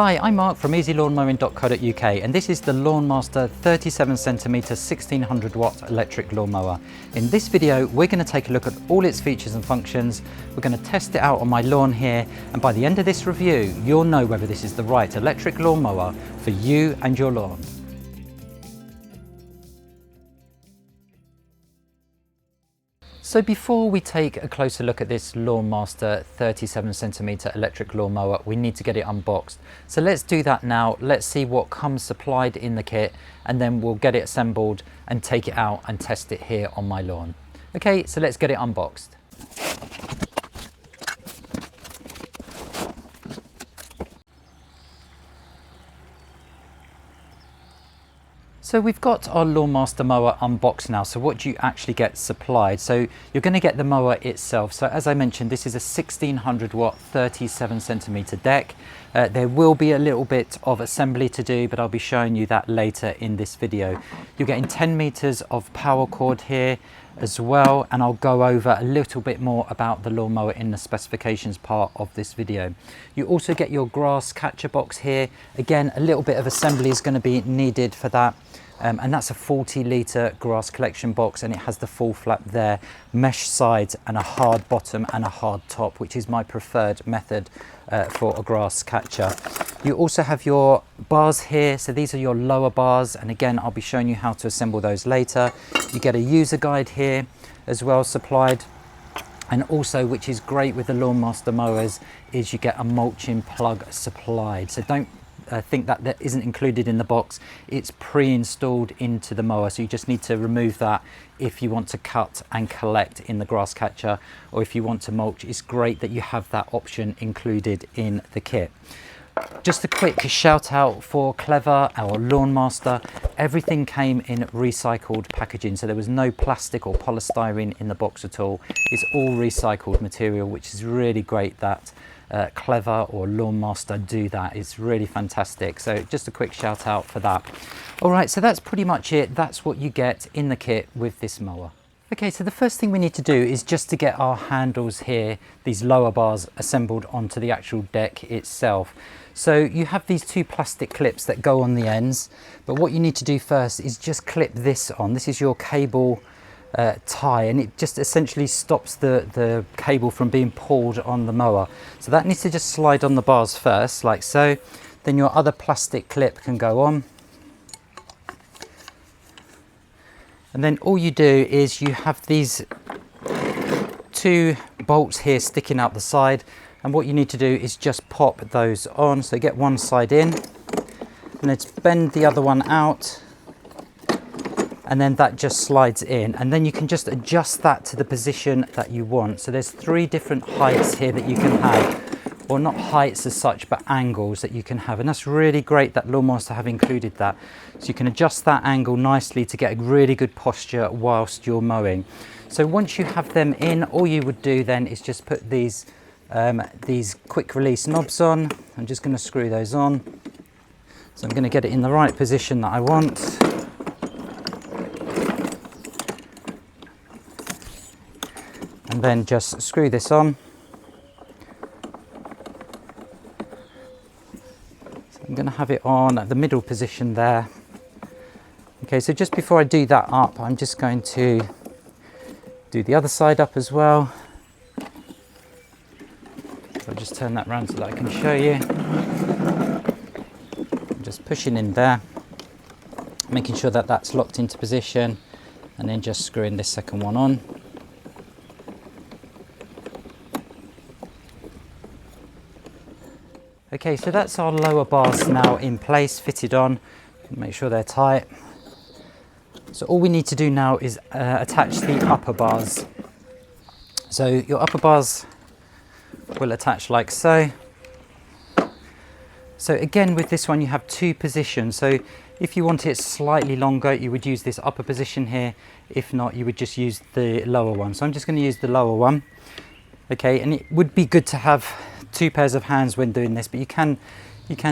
Hi, I'm Mark from easylawnmowing.co.uk and this is the LawnMaster 37cm 1600W electric lawnmower. In this video we're going to take a look at all its features and functions. We're going to test it out on my lawn here, and by the end of this review you'll know whether this is the right electric lawnmower for you and your lawn. So before we take a closer look at this LawnMaster 37cm electric lawnmower, we need to get it unboxed. So let's do that now. Let's see what comes supplied in the kit, and then we'll get it assembled and take it out and test it here on my lawn. Okay, so let's get it unboxed. So we've got our LawnMaster mower unboxed now. So what do you actually get supplied? So you're going to get the mower itself. So as I mentioned, this is a 1600W 37cm deck. There will be a little bit of assembly to do, but I'll be showing you that later in this video. You're getting 10 meters of power cord here as well, and I'll go over a little bit more about the lawnmower in the specifications part of this video. You also get your grass catcher box here. Again, a little bit of assembly is going to be needed for that. And that's a 40-litre grass collection box, and it has the full flap there, mesh sides and a hard bottom and a hard top, which is my preferred method for a grass catcher. You also have your bars here, so these are your lower bars, and again I'll be showing you how to assemble those later. You get a user guide here as well supplied, and also, which is great with the LawnMaster mowers, is you get a mulching plug supplied. So don't think that that isn't included in the box. It's pre-installed into the mower, so you just need to remove that if you want to cut and collect in the grass catcher, or if you want to mulch. It's great that you have that option included in the kit. Just a quick shout out for Clever, our LawnMaster. Everything came in recycled packaging, so there was no plastic or polystyrene in the box at all. It's all recycled material, which is really great that Clever or LawnMaster do that. It's really fantastic. So just a quick shout out for that. All right, so that's pretty much it. That's what you get in the kit with this mower. Okay, so the first thing we need to do is just to get our handles here, these lower bars, assembled onto the actual deck itself. So you have these two plastic clips that go on the ends, but what you need to do first is just clip this on. This is your cable tie, and it just essentially stops the cable from being pulled on the mower. So that needs to just slide on the bars first, like so. Then your other plastic clip can go on. And then all you do is you have these two bolts here sticking out the side, and what you need to do is just pop those on. So get one side in, and let's bend the other one out, and then that just slides in, and then you can just adjust that to the position that you want. So there's three different heights here that you can have, or not heights as such, but angles that you can have, and that's really great that LawnMaster have included that. So you can adjust that angle nicely to get a really good posture whilst you're mowing. So once you have them in, all you would do then is just put these quick release knobs on. I'm just going to screw those on. So I'm going to get it in the right position that I want. And then just screw this on. So I'm going to have it on at the middle position there. Okay, so just before I do that up, I'm just going to do the other side up as well. So I'll just turn that around so that I can show you. I'm just pushing in there, making sure that that's locked into position, and then just screwing this second one on. Okay, so that's our lower bars now in place, fitted on. Make sure they're tight. So all we need to do now is attach the upper bars. So your upper bars will attach like so. So again, with this one you have two positions. So if you want it slightly longer, you would use this upper position here. If not, you would just use the lower one. So I'm just going to use the lower one. Okay, and it would be good to have two pairs of hands when doing this, but you can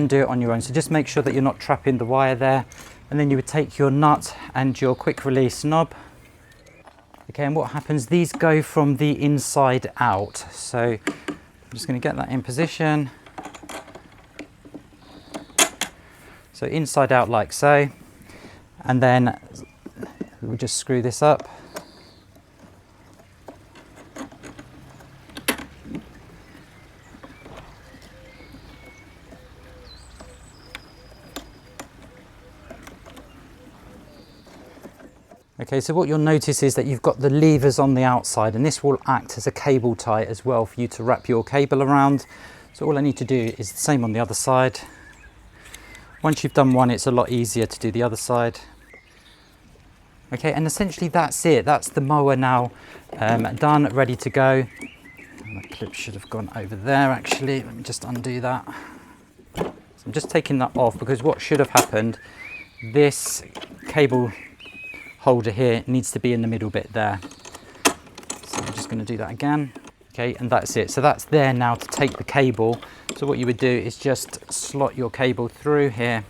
do it on your own. So just make sure that you're not trapping the wire there, and then you would take your nut and your quick release knob. Okay, and what happens, these go from the inside out. So I'm just going to get that in position, So inside out like so, and then we'll just screw this up. Okay, so what you'll notice is that you've got the levers on the outside, and this will act as a cable tie as well for you to wrap your cable around. So all I need to do is the same on the other side. Once you've done one, it's a lot easier to do the other side. Okay, and essentially that's it. That's the mower now done, ready to go. And the clip should have gone over there actually. Let me just undo that. So I'm just taking that off because what should have happened, this cable holder here needs to be in the middle bit there. So I'm just going to do that again. Okay, and that's it. So that's there now to take the cable. So what you would do is just slot your cable through here.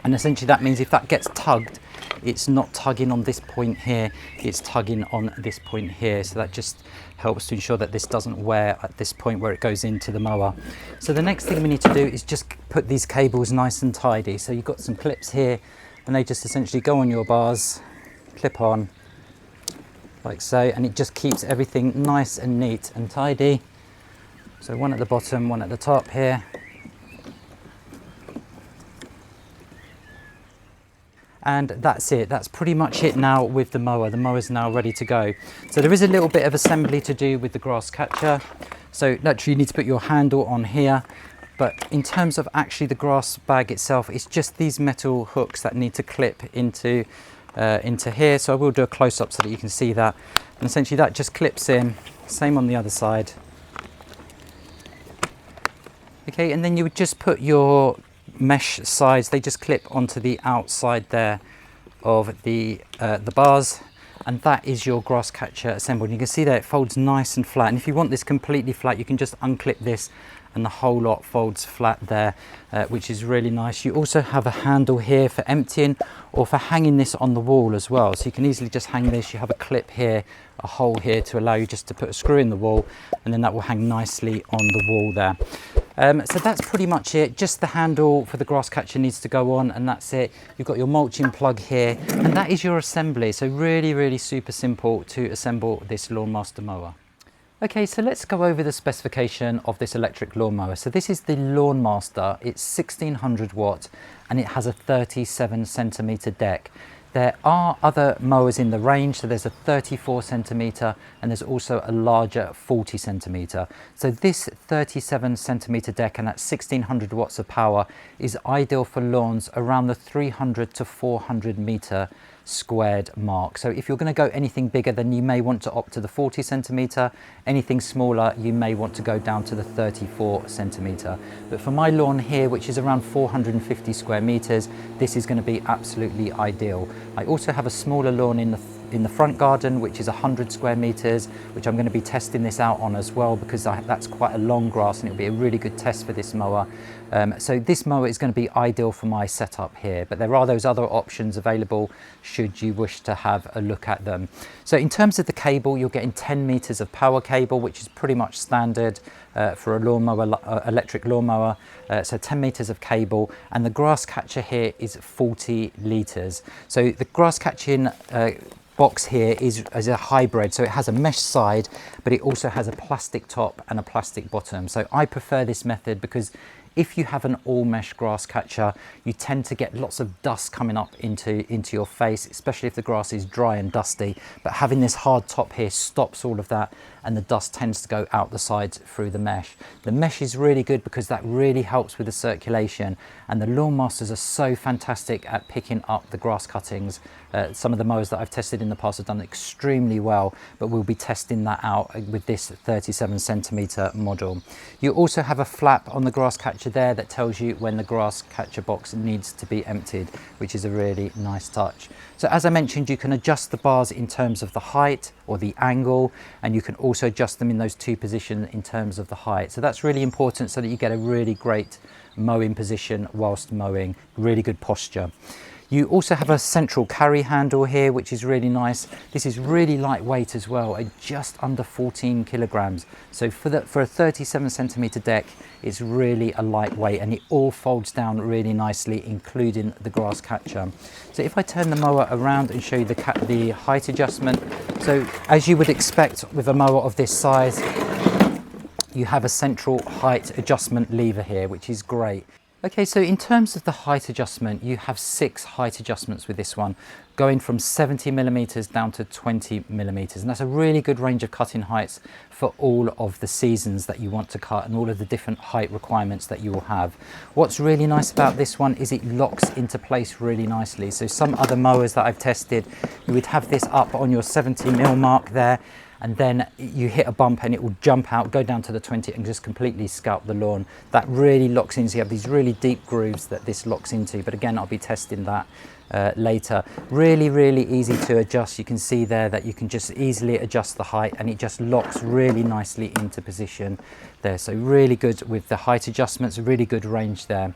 And essentially that means if that gets tugged, it's not tugging on this point here, it's tugging on this point here. So that just helps to ensure that this doesn't wear at this point where it goes into the mower. So the next thing we need to do is just put these cables nice and tidy. So you've got some clips here, and they just essentially go on your bars, clip on, like so, and it just keeps everything nice and neat and tidy. So one at the bottom, one at the top here. And that's it. That's pretty much it now with the mower. The mower's now ready to go. So there is a little bit of assembly to do with the grass catcher. So naturally you need to put your handle on here. But in terms of actually the grass bag itself, it's just these metal hooks that need to clip into here. So I will do a close-up so that you can see that. And essentially that just clips in. Same on the other side. Okay, and then you would just put your mesh sides, they just clip onto the outside there of the bars, and that is your grass catcher assembled. You can see that it folds nice and flat, and if you want this completely flat you can just unclip this and the whole lot folds flat there, which is really nice. You also have a handle here for emptying or for hanging this on the wall as well, so you can easily just hang this. You have a clip here, a hole here to allow you just to put a screw in the wall, and then that will hang nicely on the wall there. So that's pretty much it. Just the handle for the grass catcher needs to go on, and that's it. You've got your mulching plug here, and that is your assembly. So really super simple to assemble this LawnMaster mower. Okay, so let's go over the specification of this electric lawnmower. So this is the LawnMaster. It's 1600 watt and it has a 37 centimeter deck. There are other mowers in the range, so there's a 34 centimeter and there's also a larger 40 centimeter. So this 37 centimeter deck and that 1600 watts of power is ideal for lawns around the 300 to 400 meter squared mark. So if you're going to go anything bigger, then you may want to opt to the 40 centimeter. Anything smaller, you may want to go down to the 34 centimeter. But for my lawn here, which is around 450 square meters, this is going to be absolutely ideal. I also have a smaller lawn in the front garden, which is 100 square meters, which I'm going to be testing this out on as well, because that's quite a long grass and it'll be a really good test for this mower. So this mower is going to be ideal for my setup here, but there are those other options available should you wish to have a look at them. So in terms of the cable, you're getting 10 meters of power cable, which is pretty much standard for a lawnmower, electric lawnmower. So 10 meters of cable, and the grass catcher here is 40 liters. So the grass catching box here is a hybrid, so it has a mesh side, but it also has a plastic top and a plastic bottom. So I prefer this method because if you have an all mesh grass catcher, you tend to get lots of dust coming up into your face, especially if the grass is dry and dusty. But having this hard top here stops all of that, and the dust tends to go out the sides through the mesh. The mesh is really good because that really helps with the circulation, and the LawnMasters are so fantastic at picking up the grass cuttings. Some of the mowers that I've tested in the past have done extremely well, but we'll be testing that out with this 37 centimeter model. You also have a flap on the grass catcher there that tells you when the grass catcher box needs to be emptied, which is a really nice touch. So as I mentioned, you can adjust the bars in terms of the height or the angle, and you can also adjust them in those two positions in terms of the height. So that's really important so that you get a really great mowing position whilst mowing, really good posture. You also have a central carry handle here, which is really nice. This is really lightweight as well, at just under 14 kilograms. So for a 37 centimeter deck, it's really a lightweight, and it all folds down really nicely, including the grass catcher. So if I turn the mower around and show you the height adjustment, so as you would expect with a mower of this size, you have a central height adjustment lever here, which is great. Okay, so in terms of the height adjustment, you have 6 height adjustments with this one, going from 70 millimeters down to 20 millimeters. And that's a really good range of cutting heights for all of the seasons that you want to cut and all of the different height requirements that you will have. What's really nice about this one is it locks into place really nicely. So some other mowers that I've tested, you would have this up on your 70 mil mark there, and then you hit a bump and it will jump out, go down to the 20 and just completely scalp the lawn. That really locks in, so you have these really deep grooves that this locks into, but again, I'll be testing that later. Really, really easy to adjust. You can see there that you can just easily adjust the height and it just locks really nicely into position there. So really good with the height adjustments, a really good range there.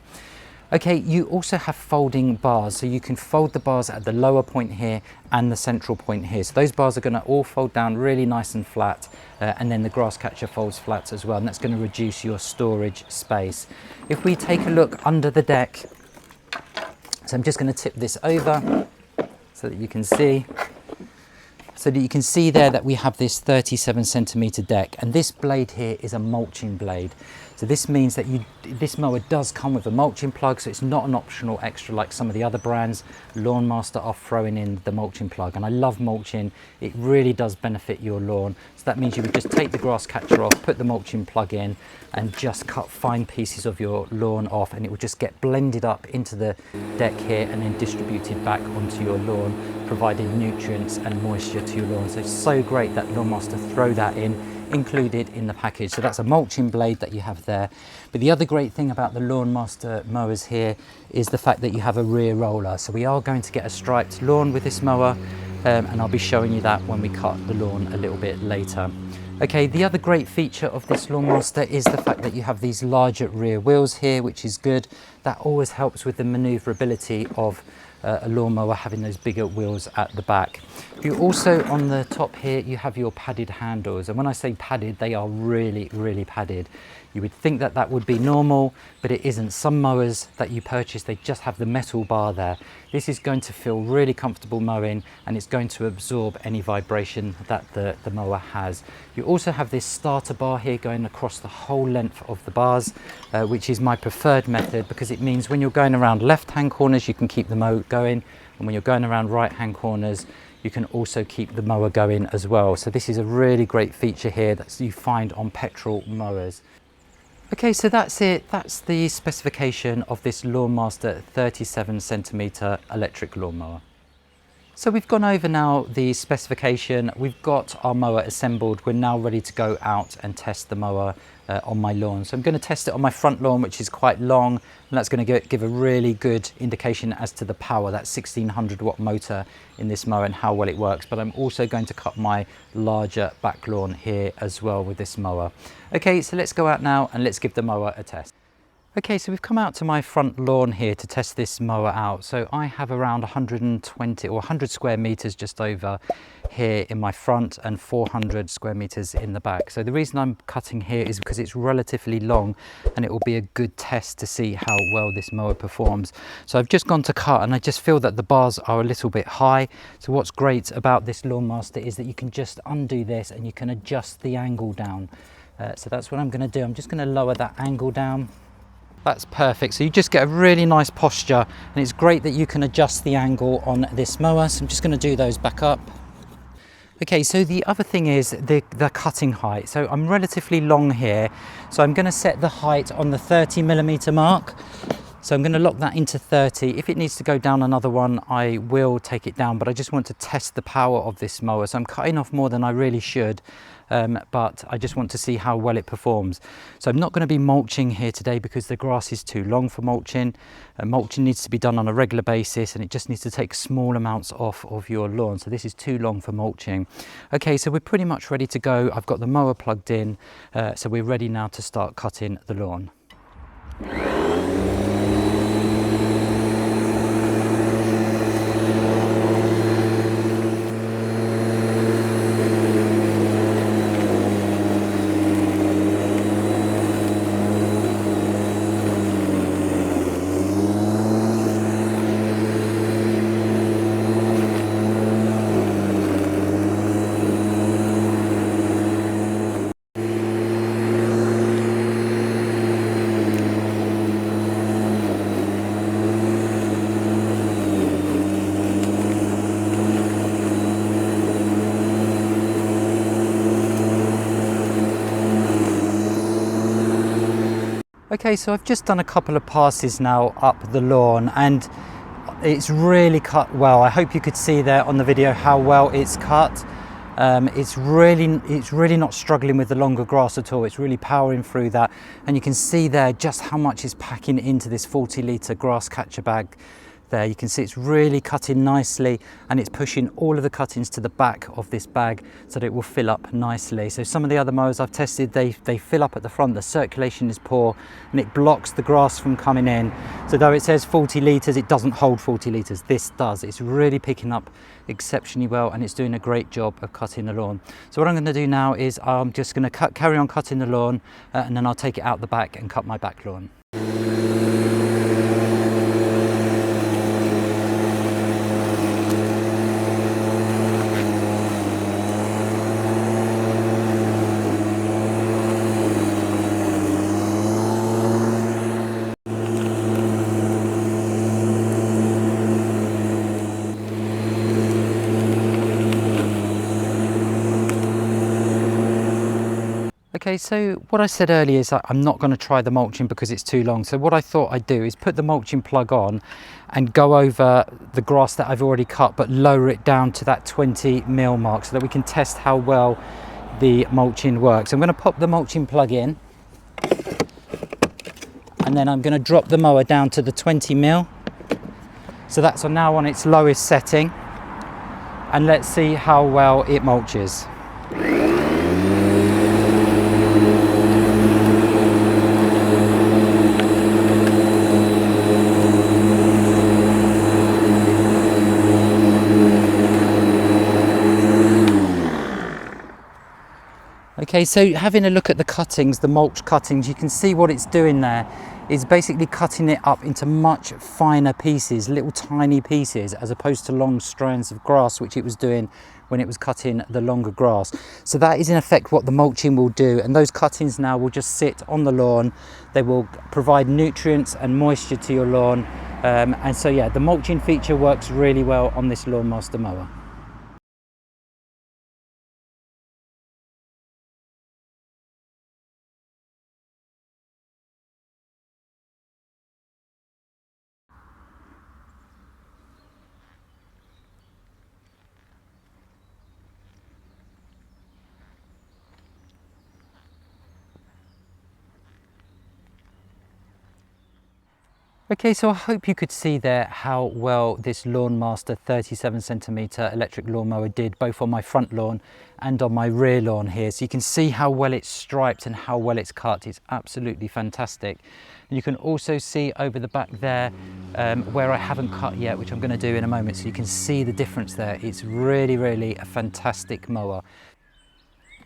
Okay, you also have folding bars, so you can fold the bars at the lower point here and the central point here. So those bars are going to all fold down really nice and flat, and then the grass catcher folds flat as well, and that's going to reduce your storage space. If we take a look under the deck, so I'm just going to tip this over so that you can see. So that you can see there that we have this 37 centimeter deck, and this blade here is a mulching blade. So this means that this mower does come with a mulching plug, so it's not an optional extra like some of the other brands. LawnMaster are throwing in the mulching plug, and I love mulching. It really does benefit your lawn. So that means you would just take the grass catcher off, put the mulching plug in, and just cut fine pieces of your lawn off, and it will just get blended up into the deck here and then distributed back onto your lawn, providing nutrients and moisture to your lawn. So it's so great that LawnMaster throw that in, included in the package. So that's a mulching blade that you have there. But the other great thing about the LawnMaster mowers here is the fact that you have a rear roller. So we are going to get a striped lawn with this mower, and I'll be showing you that when we cut the lawn a little bit later. Okay, the other great feature of this LawnMaster is the fact that you have these larger rear wheels here, which is good. That always helps with the maneuverability of a lawnmower having those bigger wheels at the back. You also, on the top here, you have your padded handles, and when I say padded, they are really, really padded. You would think that that would be normal, but it isn't. Some mowers that you purchase, they just have the metal bar there. This is going to feel really comfortable mowing, and it's going to absorb any vibration that the mower has. You also have this starter bar here going across the whole length of the bars, which is my preferred method, because it means when you're going around left-hand corners, you can keep the mower going, and when you're going around right-hand corners, you can also keep the mower going as well. So this is a really great feature here that you find on petrol mowers. Okay, so that's it. That's the specification of this LawnMaster 37 centimeter electric lawnmower. So we've gone over now the specification. We've got our mower assembled. We're now ready to go out and test the mower on my lawn. So I'm going to test it on my front lawn, which is quite long, and that's going to give a really good indication as to the power, that 1600 watt motor in this mower and how well it works. But I'm also going to cut my larger back lawn here as well with this mower. Okay, so let's go out now and let's give the mower a test. Okay, so we've come out to my front lawn here to test this mower out. So I have around 120 or 100 square meters just over here in my front and 400 square meters in the back. So the reason I'm cutting here is because it's relatively long, and it will be a good test to see how well this mower performs. So I've just gone to cut, and I just feel that the bars are a little bit high. So what's great about this LawnMaster is that you can just undo this and you can adjust the angle down. So that's what I'm going to do. I'm just going to lower that angle down. That's perfect. So you just get a really nice posture, and it's great that you can adjust the angle on this mower. So I'm just going to do those back up. Okay, so the other thing is the cutting height. So I'm relatively long here, so I'm going to set the height on the 30 millimeter mark. So I'm going to lock that into 30. If it needs to go down another one, I will take it down, but I just want to test the power of this mower. So I'm cutting off more than I really should, but I just want to see how well it performs. So I'm not going to be mulching here today because the grass is too long for mulching. Mulching needs to be done on a regular basis, and it just needs to take small amounts off of your lawn. So this is too long for mulching. Okay, so we're pretty much ready to go. I've got the mower plugged in, so we're ready now to start cutting the lawn. Okay, so I've just done a couple of passes now up the lawn, and it's really cut well. I hope you could see there on the video how well it's cut. It's really not struggling with the longer grass at all. It's really powering through that, and you can see there just how much is packing into this 40-litre grass catcher bag. There you can see it's really cutting nicely, and it's pushing all of the cuttings to the back of this bag so that it will fill up nicely. So some of the other mowers I've tested, they fill up at the front, the circulation is poor, and it blocks the grass from coming in. So though it says 40 litres, it doesn't hold 40 litres. This does. It's really picking up exceptionally well, and it's doing a great job of cutting the lawn. So what I'm going to do now is I'm just going to carry on cutting the lawn, and then I'll take it out the back and cut my back lawn. Okay, so what I said earlier is that I'm not going to try the mulching because it's too long. So what I thought I'd do is put the mulching plug on and go over the grass that I've already cut, but lower it down to that 20mm mark so that we can test how well the mulching works. I'm going to pop the mulching plug in, and then I'm going to drop the mower down to the 20mm. So that's now on its lowest setting, and let's see how well it mulches. Okay, so having a look at the cuttings, the mulch cuttings, you can see what it's doing there is basically cutting it up into much finer pieces, little tiny pieces, as opposed to long strands of grass, which it was doing when it was cutting the longer grass. So that is in effect what the mulching will do, and those cuttings now will just sit on the lawn. They will provide nutrients and moisture to your lawn, and so yeah, the mulching feature works really well on this LawnMaster mower. Okay, so I hope you could see there how well this LawnMaster 37cm electric lawnmower did, both on my front lawn and on my rear lawn here. So you can see how well it's striped and how well it's cut. It's absolutely fantastic. And you can also see over the back there where I haven't cut yet, which I'm going to do in a moment. So you can see the difference there. It's really a fantastic mower.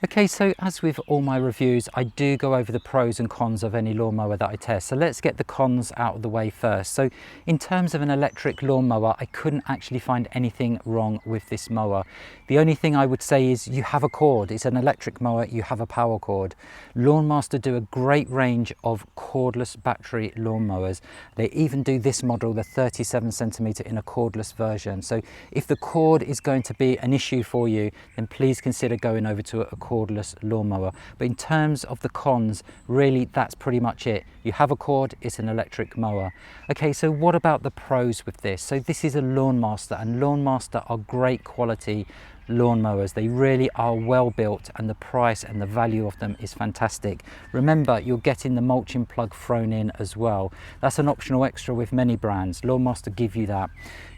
Okay, so as with all my reviews, I do go over the pros and cons of any lawnmower that I test. So let's get the cons out of the way first. So in terms of an electric lawnmower, I couldn't actually find anything wrong with this mower. The only thing I would say is you have a cord. It's an electric mower, you have a power cord. LawnMaster do a great range of cordless battery lawnmowers. They even do this model, the 37cm, in a cordless version. So if the cord is going to be an issue for you, then please consider going over to a cordless lawnmower. But in terms of the cons, really that's pretty much it. You have a cord, it's an electric mower. Okay, so what about the pros with this? So this is a LawnMaster, and LawnMaster are great quality lawnmowers. They really are well built, and the price and the value of them is fantastic. Remember, you're getting the mulching plug thrown in as well. That's an optional extra with many brands. LawnMaster give you that.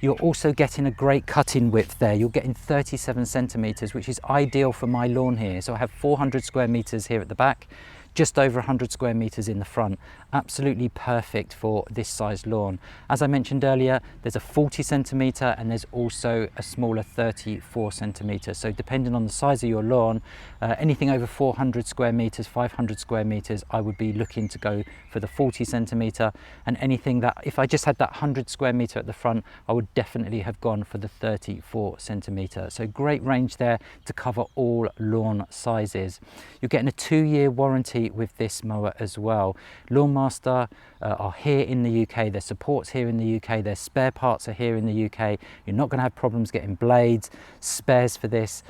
You're also getting a great cutting width there. You're getting 37cm, which is ideal for my lawn here. So I have 400 square meters here at the back, just over 100 square meters in the front. Absolutely perfect for this size lawn. As I mentioned earlier, there's a 40cm and there's also a smaller 34cm. So depending on the size of your lawn, anything over 400 square meters, 500 square meters, I would be looking to go for the 40cm, and anything that, if I just had that 100 square meter at the front, I would definitely have gone for the 34cm. So great range there to cover all lawn sizes. You're getting a 2-year warranty warranty with this mower as well. LawnMaster are here in the UK, their support's here in the UK, their spare parts are here in the UK. You're not going to have problems getting blades, spares for this.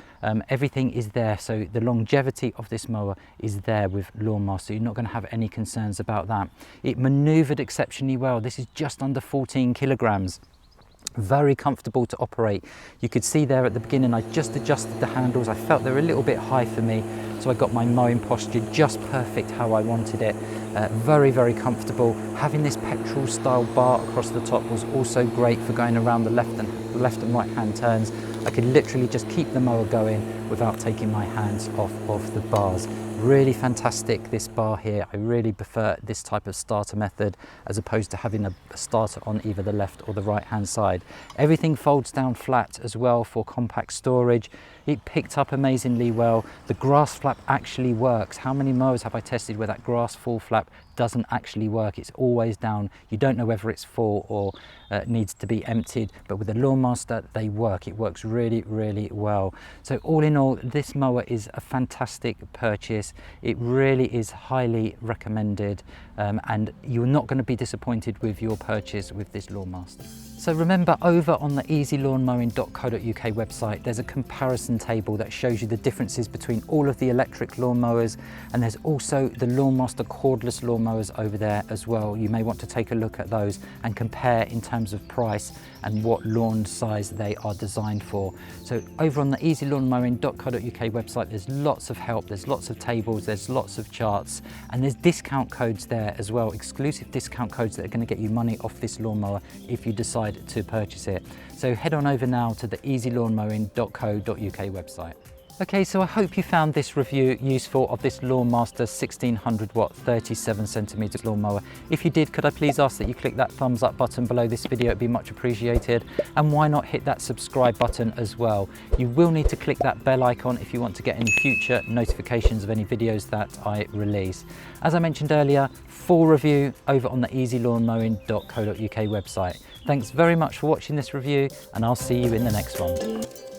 Everything is there, so the longevity of this mower is there with LawnMaster. You're not going to have any concerns about that. It manoeuvred exceptionally well. This is just under 14 kilograms. Very comfortable to operate. You could see there at the beginning I just adjusted the handles. I felt they were a little bit high for me, so I got my mowing posture just perfect how I wanted it. Very, very comfortable. Having this petrol style bar across the top was also great for going around the left and right hand turns. I could literally just keep the mower going without taking my hands off of the bars. Really fantastic, this bar here. I really prefer this type of starter method as opposed to having a starter on either the left or the right hand side. Everything folds down flat as well for compact storage. It picked up amazingly well. The grass flap actually works. How many mowers have I tested where that grass fall flap doesn't actually work? It's always down. You don't know whether it's full or needs to be emptied, but with the LawnMaster they work. It works really, really well. So all in all, this mower is a fantastic purchase. It really is highly recommended, and you're not going to be disappointed with your purchase with this LawnMaster. So remember, over on the easylawnmowing.co.uk website, there's a comparison table that shows you the differences between all of the electric lawnmowers, and there's also the LawnMaster cordless lawnmowers over there as well. You may want to take a look at those and compare in terms of price and what lawn size they are designed for. So over on the easylawnmowing.co.uk website, there's lots of help, there's lots of tables, there's lots of charts, and there's discount codes there as well, exclusive discount codes that are going to get you money off this lawnmower if you decide to purchase it. So head on over now to the easylawnmowing.co.uk website. Okay, so I hope you found this review useful of this LawnMaster 1600W 37cm lawnmower. If you did, could I please ask that you click that thumbs up button below this video? It'd be much appreciated. And why not hit that subscribe button as well? You will need to click that bell icon if you want to get any future notifications of any videos that I release. As I mentioned earlier, full review over on the easylawnmowing.co.uk website. Thanks very much for watching this review, and I'll see you in the next one.